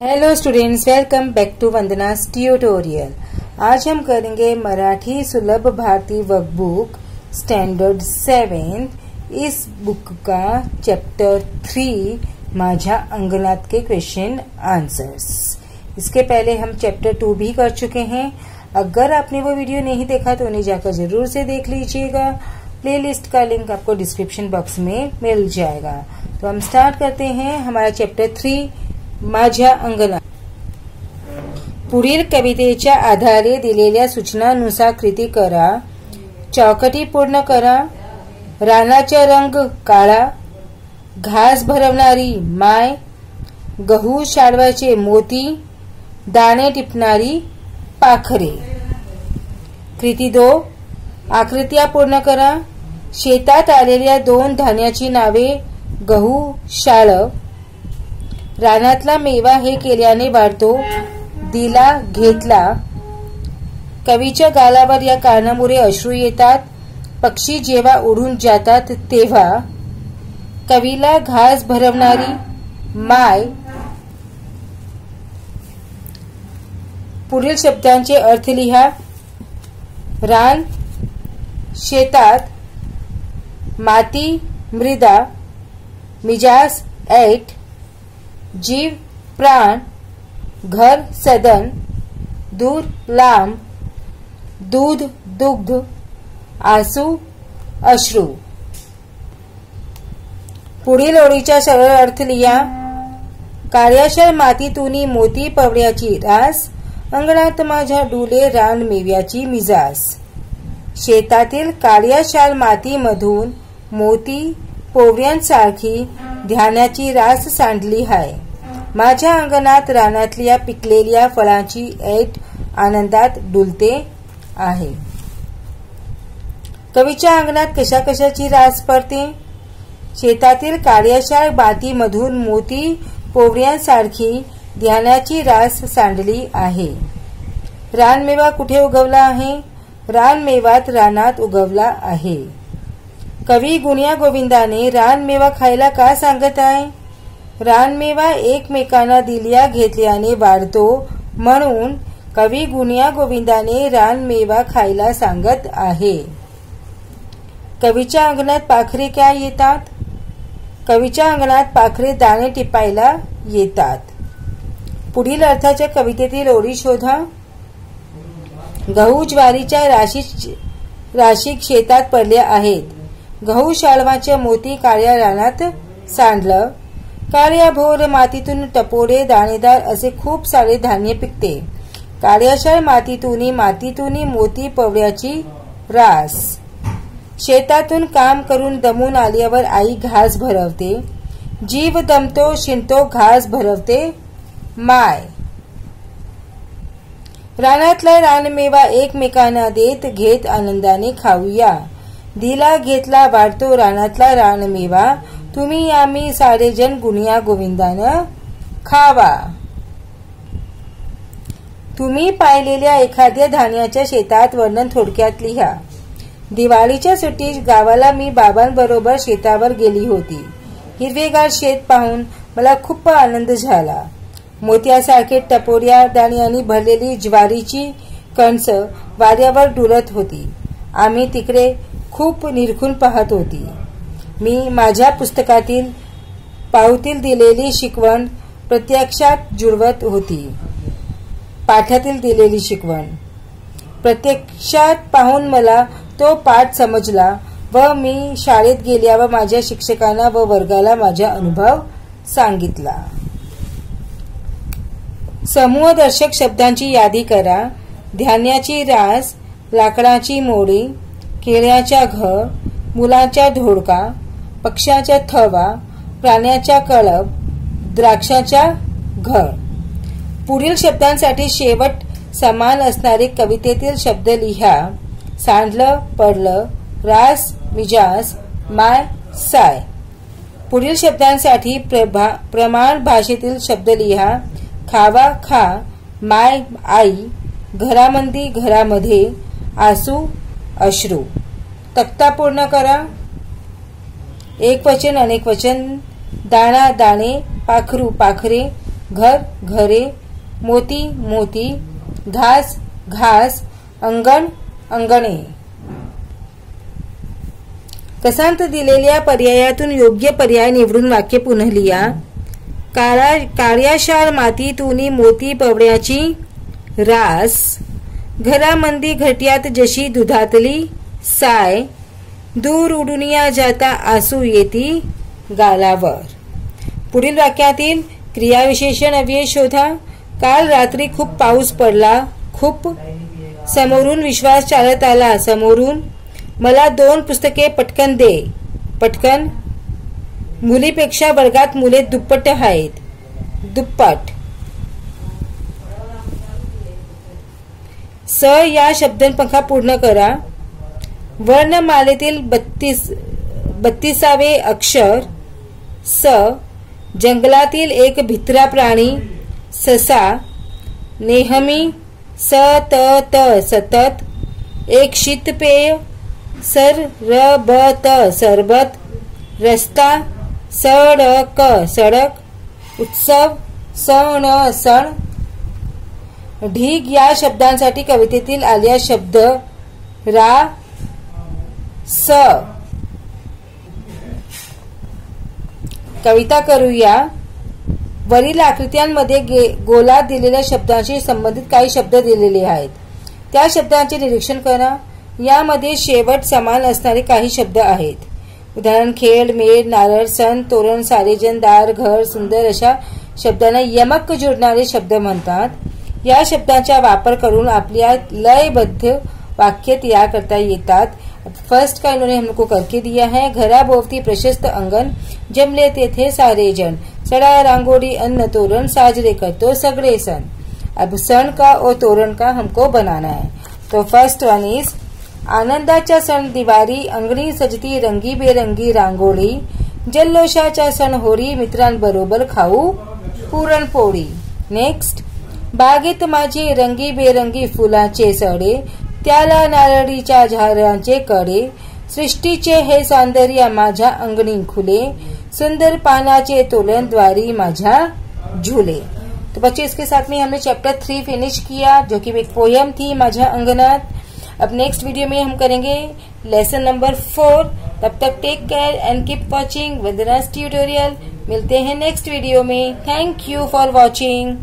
Hello students, welcome back to Vandana's tutorial. आज हम करेंगे मराठी सुलभ भारतीय वर्कबुक स्टैंडर्ड 7 इस बुक का चैप्टर 3 माझ्या अंगणात के क्वेश्चन आंसर्स। इसके पहले हम चैप्टर 2 भी कर चुके हैं। अगर आपने वो वीडियो नहीं देखा तो उन्हें जाकर जरूर से देख लीजिएगा। प्लेलिस्ट का लिंक आपको डिस्क्रिप्शन बॉक्स में मिल जाएगा। तो हम स्टार्ट करते हैं हमारा चैप्टर 3 माझ्या अंगणात। पुढील कवितेच्या आधारे दिलेल्या सूचनानुसार कृती करा। चौकटी पूर्ण करा। रानाचा रंग काळा, घास भरवणारी माय, गहू शाळवाचे मोती, दाणे टिपणारी पाखरे। कृती 2, आकृत्या पूर्ण करा। शेतात आलेल्या 2 धान्याची नावे गहू, शाळव। रानातला मेवा हे केल्याने वाढतो, दिला घेतला। कवीच्या गालावर या कारणामुळे अश्रू येतात। पक्षी जेव्हा उडून जातात तेव्हा। कवीला घास भरवणारी माय। पुढील शब्दांचे अर्थ लिहा। रान, शेतात, माती, मृदा, मिजाज, ऐट, जीव, प्राण, घर, सदन, दूर, लांब, दूध, दुग्ध, आसू, अश्रू। पुढील ओळीचा सरळ अर्थ लिहा। कार्यशाळ मातीतूनी मोती पवड्याची रास, अंगणात माझ्या डुले रान मेव्याची मिजास। शेतातील कार्यशाळ मातीमधून मोती पोवड्यांसारखी ध्यानाची रास सांडली आहे। माझ्या अंगणात रानातल्या पिकलेल्या फळांची ऐट आनंदात डुलते आहे। कवीच्या अंगणात कशा कशाची रास पडते? शेतातील कार्यशाळ मातीमधून मोती पोवड्यांसारखी ध्यानाची रास सांडली आहे। रानमेवा कुठे उगवला आहे? रानमेवात रानात उगवला आहे। कवी गुण्या गोविंदाने रानमेवा खायला का सांगत आहे? रानमेवा एकमेकांना दिल्या घेतल्याने वाढतो, म्हणून कवी गुण्या गोविंदाने रानमेवा खायला सांगत आहे। कवीच्या अंगणात पाखरे का येतात? कवीच्या अंगणात पाखरे दाणे टिपायला येतात। पुढील अर्थाच्या कवितेतील ओळी शोधा। गहू ज्वारीच्या राशी शेतात पडल्या आहेत। गहू शाळवाचे मोती काळ्या रानात सांडलं। काळ्या भोर मातीतून टपोरे दाणेदार असे खूप सारे धान्य पिकते। काळ्याशाळ मातीतून मोती पवड्याची रास। शेतातून काम करून दमून आल्यावर आई घास भरवते। जीव दमतो शिंतो घास भरवते माय। रानातला रानमेवा एकमेकांना देत घेत आनंदाने खाऊया। दिला घेतला वाढतो रानातला रानमेवा, तुम्ही आम्ही सारेजण गुण्या गोविंदानं खावा। तुम्ही पाहिलेल्या एखाद्या धान्याच्या शेतात वर्णन थोडक्यात लिहा। दिवाळीच्या सुट्टीत गावाला मी बाबांबरोबर शेतावर गेली होती। हिरवेगार शेत पाहून मला खूप आनंद झाला। मोत्यासारखे टपोऱ्या दाण्यांनी भरलेली ज्वारीची कणस वाऱ्यावर डुलत होती। आम्ही तिकडे खूप निरखून पाहत होती। मी माझ्या पुस्तकातील पाऊतील दिलेली शिकवण प्रत्यक्षात जुळवत होती। पाठातील दिलेली शिकवण प्रत्यक्षात पाहून मला तो पाठ समजला व मी शाळेत गेल्यावर माझ्या शिक्षकांना व वर्गाला माझा अनुभव सांगितला। समूहदर्शक शब्दांची यादी करा। धान्याची रास, लाकडाची मोडी, केळ्याचा घर, मुलांचा धोडका, पक्ष्याचा थवा, प्राण्याचा कळप, द्राक्षाचा घर। पुढील शब्दांसाठी शेवट समान असणारे कवितेतील शब्द लिहा। सांडलं, पडलं, रास, मिजाज, माय, साय। पुढील शब्दांसाठी प्रमाण भाषेतील शब्द लिहा। खावा, खा, माय, आई, घरामंदी, घरामध्ये, आसू, अश्रू। तक्ता पूर्ण करा। एक वचन, अनेक वचन, दाणा, दाणे, पाखरू, पाखरे, घर घरे, मोती मोती, घास घास, अंगण अंगणे। कसांत दिलेल्या पर्यायातून योग्य पर्याय निवडून वाक्य पुन्हा लिहा। कार्याशार मातीतून मोती पवण्याची रास, घरामंदी घट्यात जशी दुधातली साय, दूर उडुनिया जाता आसू येती गालावर। पुढील वाक्यातील क्रियाविशेषण अव्यय शोधा। काल रात्री खूप पाऊस पडला, खूप। समोरून विश्वास चालत आला, समोरून। मला 2 पुस्तके पटकन दे, पटकन। मुलीपेक्षा वर्गात मुले दुप्पट आहेत, दुप्पट। स या शब्दपंखा पूर्ण करा। वर्णमालेतील 32वे अक्षर स। जंगलातील एक भित्रा प्राणी ससा। नेहमी सतत सतत। एक शीतपेय सरबत सरबत। रस्ता सडक सडक। उत्सव सण सण। ढीग या शब्दांसाठी कवितेतील आलेला शब्द रा स। कविता करूया। वरील आकृत्यांमध्ये गोलात दिलेल्या शब्दांशी संबंधित काही शब्द दिलेले आहेत, त्या शब्दांचे निरीक्षण करा। यामध्ये शेवट समान असणारे काही शब्द आहेत। उदाहरण खेळ, मेळ, नारळ, सण, तोरण, सारेजन, दार, घर, सुंदर अशा शब्दांना यमक जोडणारे शब्द म्हणतात। या शब्दांचा वापर करून आपल्या लयबद्ध वाक्य तैयार करता येतात। फर्स्ट का इन्होंने हमको करके दिया है। घराभोवती प्रशस्त अंगण, जमले तेथे सारे जन, सडा रांगोळी अन्न तोरण, साजरे करतो सगळे सण। अब सण का और तोरण का हमको बनाना है। तो फर्स्ट वन इज आनंदाचा सण दिवाळी, अंगणी सजती रंगी बेरंगी रांगोळी, जल्लोषाचा सण होळी, मित्रांबरोबर खाऊ पुरणपोळी। नेक्स्ट, बागेत माझे रंगी बेरंगी फुलाचे सडे, त्याला नारळीच्या झाडांचे कडे, सृष्टीचे हे सौंदर्य माझ्या अंगणी खुले, सुंदर पानाचे तोलन द्वारी माझ्या झूले। तो बच्चे इसके साथ में हमने चैप्टर 3 फिनिश किया, जो कि एक पोयम थी माझ्या अंगनात। अब नेक्स्ट वीडियो में हम करेंगे लेसन नंबर 4। तब तक take care and keep watching Vandana's tutorial. मिलते हैं नेक्स्ट वीडियो में। Thank you for watching.